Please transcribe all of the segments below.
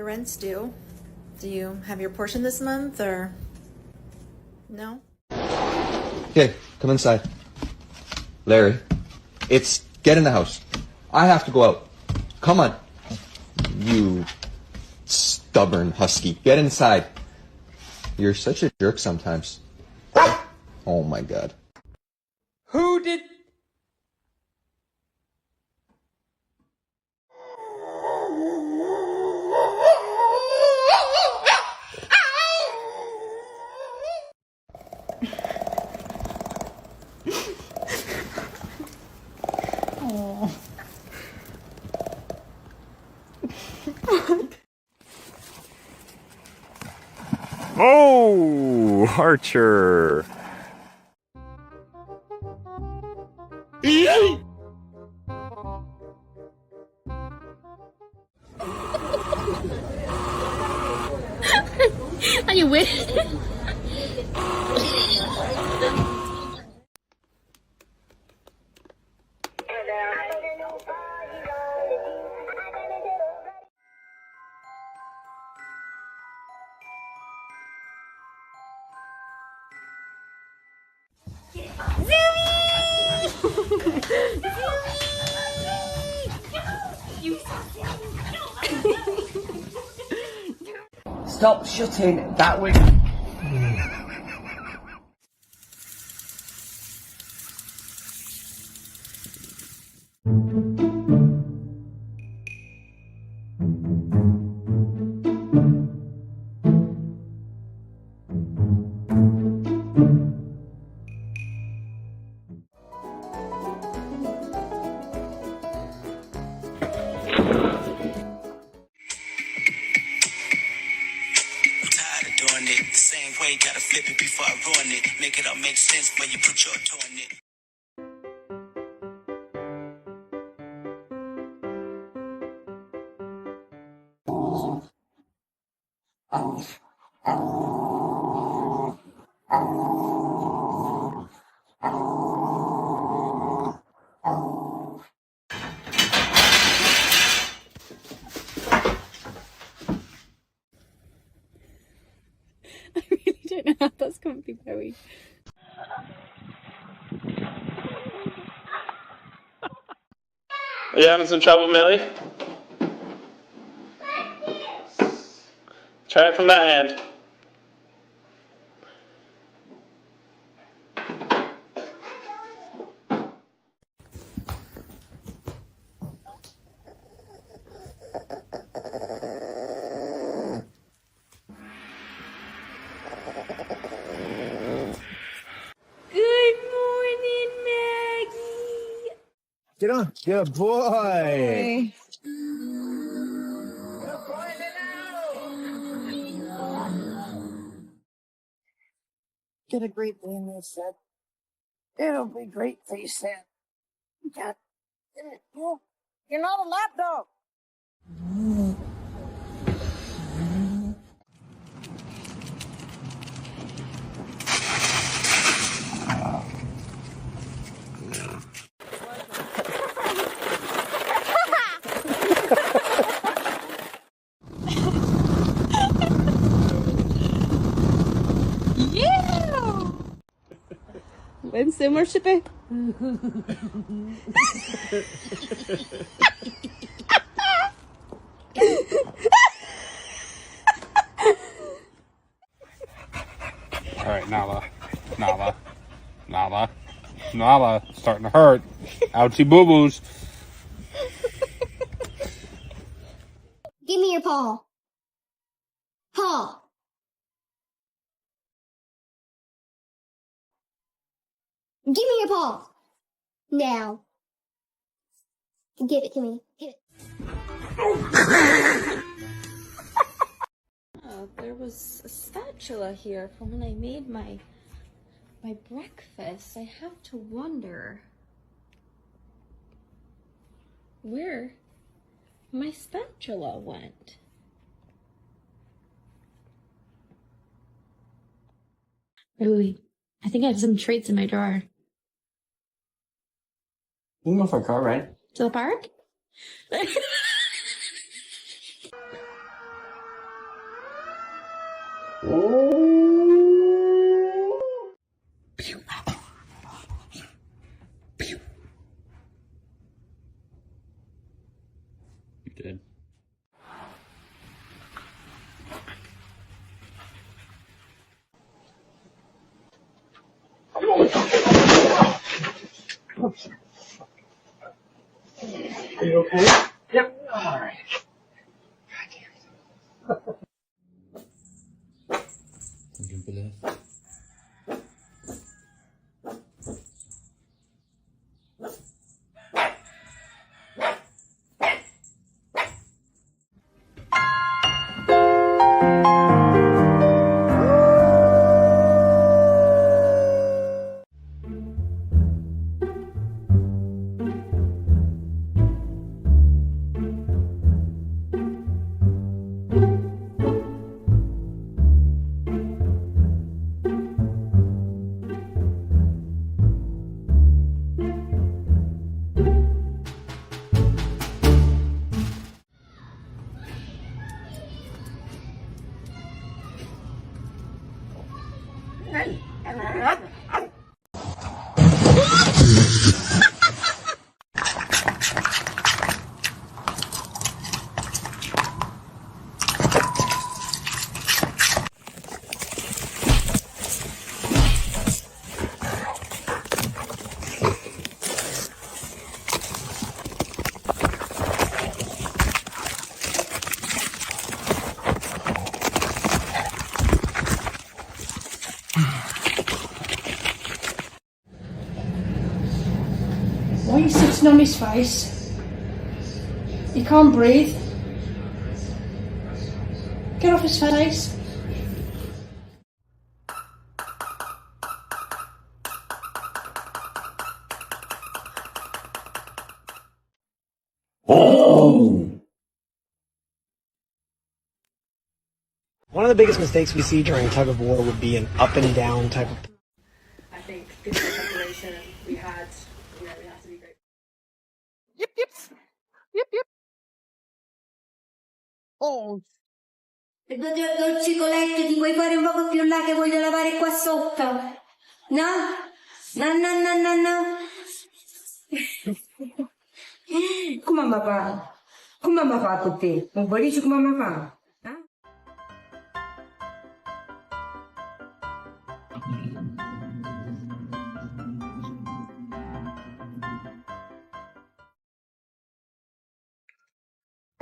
The rent's due. Do you have your portion this month, or no? Okay, come inside. Larry, get in the house. I have to go out. Come on. You stubborn husky. Get inside. You're such a jerk sometimes. Oh my God. Who did... Oh. Oh, Archer. Are you with? Stop shutting that window. Same way, gotta flip it before I ruin it. Make it all make sense when you put your toe in it. I really don't know how that's going to be very. Are you having some trouble, Millie? Try it from that end. Good morning, Maggie. Get on. Good boy. Get a great day in this set. It'll be great for you, Sam. God. You're not a lap dog. Yeah. Wednesday worshiping. All right, Nala, starting to hurt. Ouchie boo-boos. Give me your paw. Paw. Give me your paw. Now. Give it to me. Give it. Oh, there was a spatula here from when I made my breakfast. I have to wonder where my spatula went. Ooh, I think I have some treats in my drawer. You can go for a car ride. To the park? You did. Are you okay? Yep. All right. Looking for this. Why are you sitting on his face? He can't breathe. Get off his face. One of the biggest mistakes we see during tug of war would be an up and down type of. I think given the preparation we had, we have to be great. Yep, yep, yep, yep. Oh. Dolcicoletto, ti vuoi fare un poco più là che voglio lavare qua sotto? No? No, no, no, no, no. Come mamma fa? Come mamma fa con te? Un barice come mamma fa?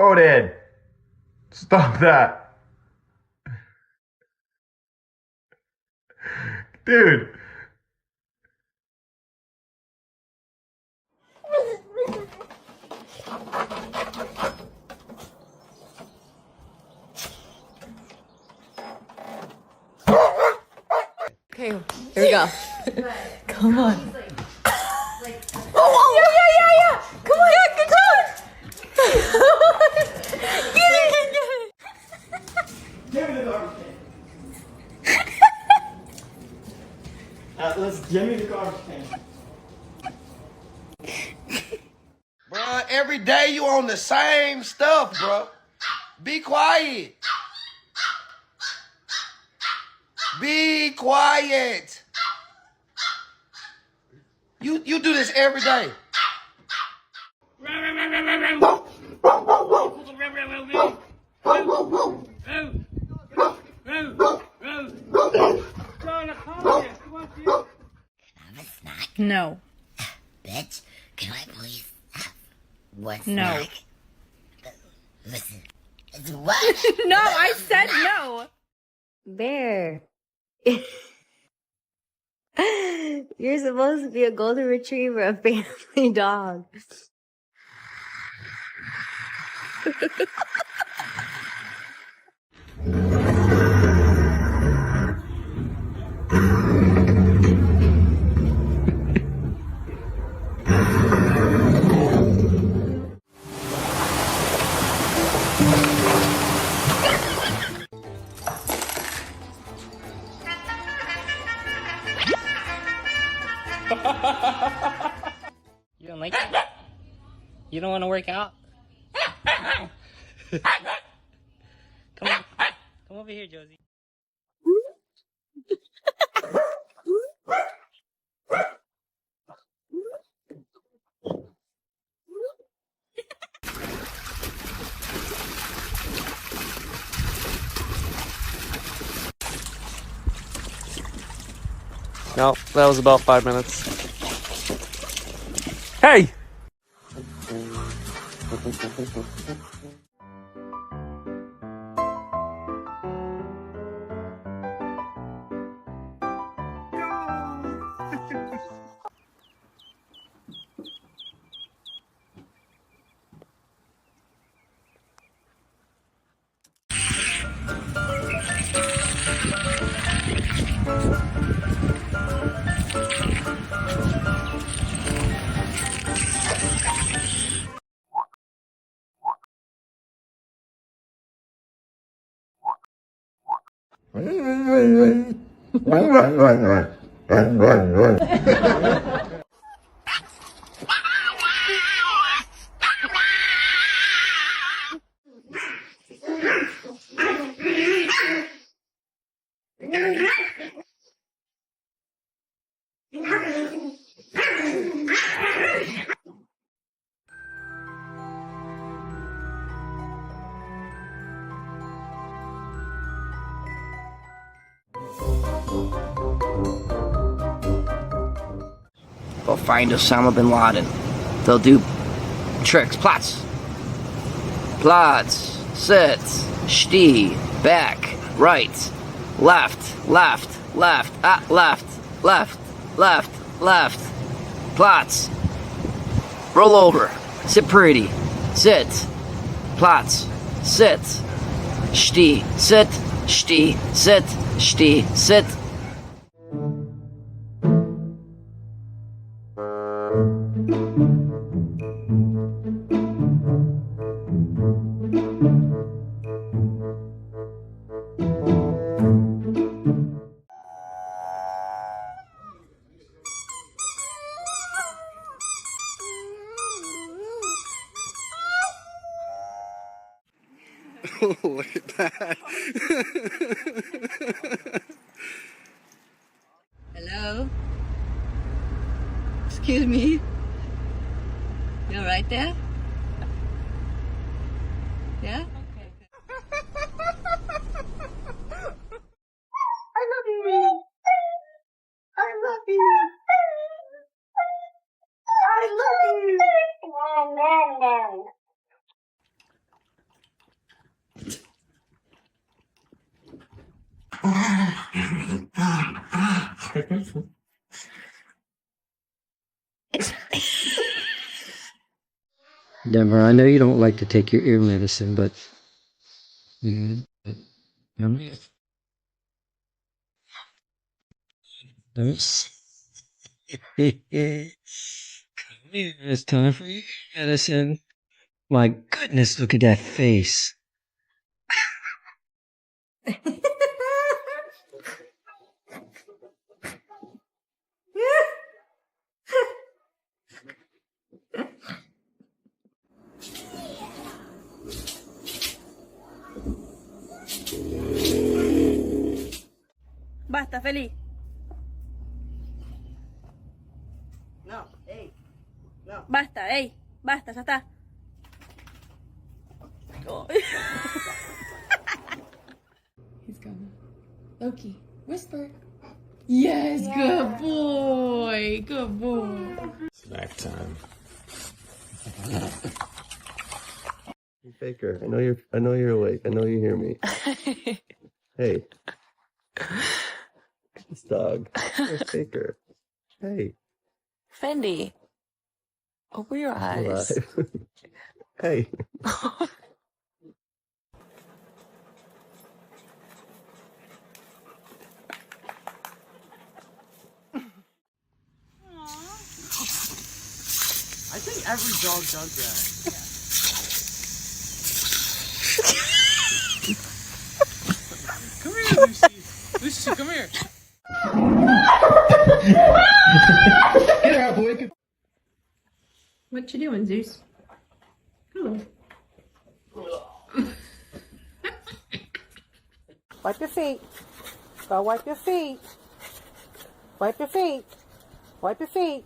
Odin, stop that. Dude. Okay, here we go. Come on. Oh, yeah. Come on, good job. Get it. Give me the garbage can. Atlas, give me the garbage can. Bruh, every day you on the same stuff, bruh. Be quiet. Be quiet. You do this every day. No. Bitch, can I please have one No. snack? Listen, it's what? No, I said no. Bear. You're supposed to be a golden retriever, a family dog. You don't like it? You don't want to work out? Come over here, Josie. No, that was about 5 minutes. Hey! Go find Osama bin Laden. They'll do tricks. Plots. Plots. Sit. Steh. Back. Right. Left. Left. Left. Left. Left. Left. Left. Plots. Roll over. Sit pretty. Sit. Plots. Sit. Steh. Sit. Steh. Sit. Steh. Sit. Look at that. Hello? Excuse me? You're right there? Yeah? I love you. I love you. I love you. Denver, I know you don't like to take your ear medicine, but come here. Come here. It's time for your ear medicine. My goodness, look at that face. Basta, feliz. No, hey. No. Basta, ey. Basta, ya está. Oh. He's gone. Loki, whisper. Yes, good boy. Good boy. Snack time. Baker, I know you're awake. I know you hear me. Hey. This dog. Where's Baker? Hey. Fendi, open your eyes. Alive. Hey. I think every dog does that. Come here, Lucy. Lucy, come here. Get out, boy. What you doing, Zeus? Hello. Wipe your feet. Go wipe your feet. Wipe your feet. Wipe your feet.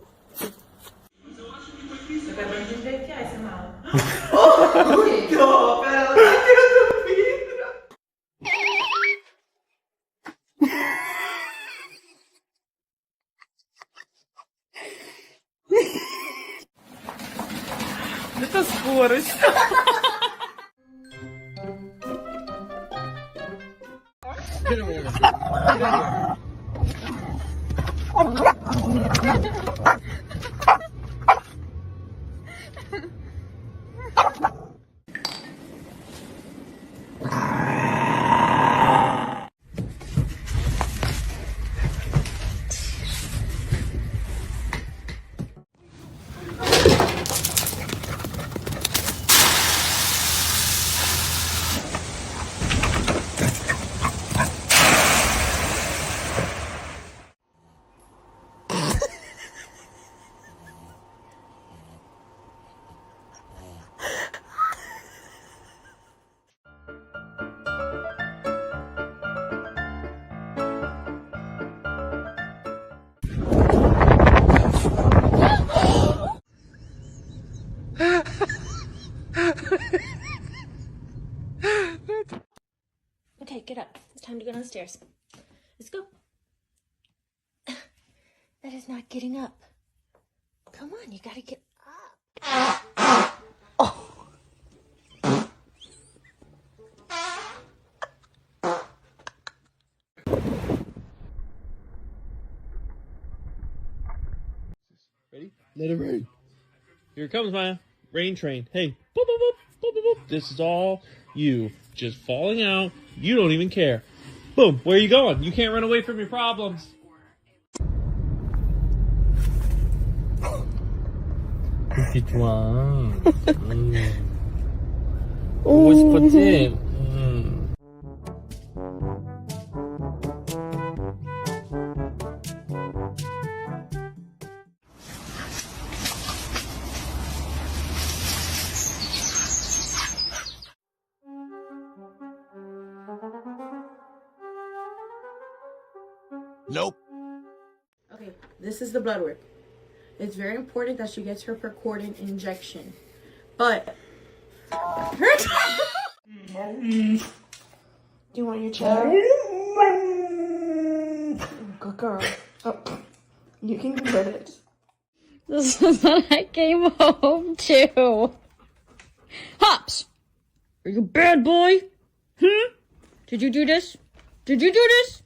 Это скорость. Okay, get up. It's time to go downstairs. Let's go. That is not getting up. Come on, you gotta get up. Ready? Let it rain. Here comes my rain train. Hey, boop, boop, boop, boop, boop, boop. This is all you. Just falling out. You don't even care. Boom. Where are you going? You can't run away from your problems. Petit toi. Господи. Nope. Okay, this is the blood work. It's very important that she gets her percordant injection. But do you want your chair? Good girl. Oh, you can get it. This is what I came home to. Hops! Are you a bad boy? Did you do this? Did you do this?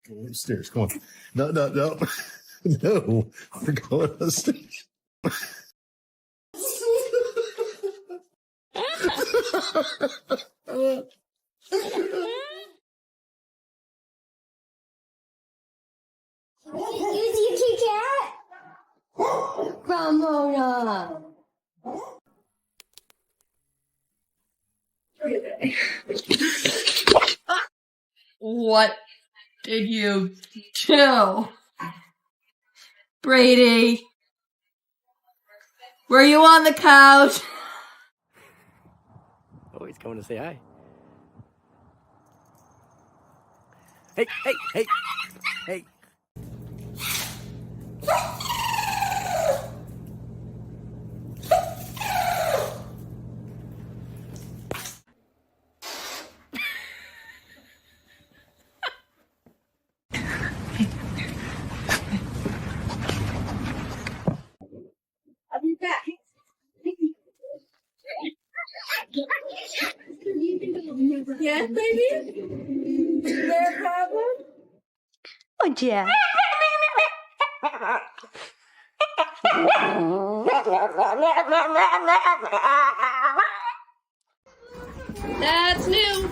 Go upstairs. Come on. No. No. We're going upstairs. You see a Kit Kat? Ramona. What did you do? Brady? Were you on the couch? Oh, he's coming to say hi. Hey, hey, hey, hey. I'll be back. Yes, baby? Is there a problem? Oh, yeah. That's new.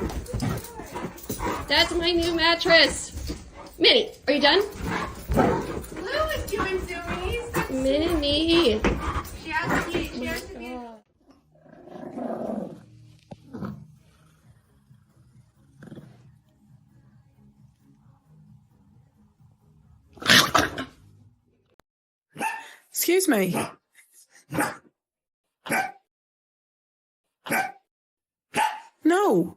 That's my new mattress. Minnie, are you done? Lou is doing zoomies. Minnie. She has to be. She has to be. Excuse me. No.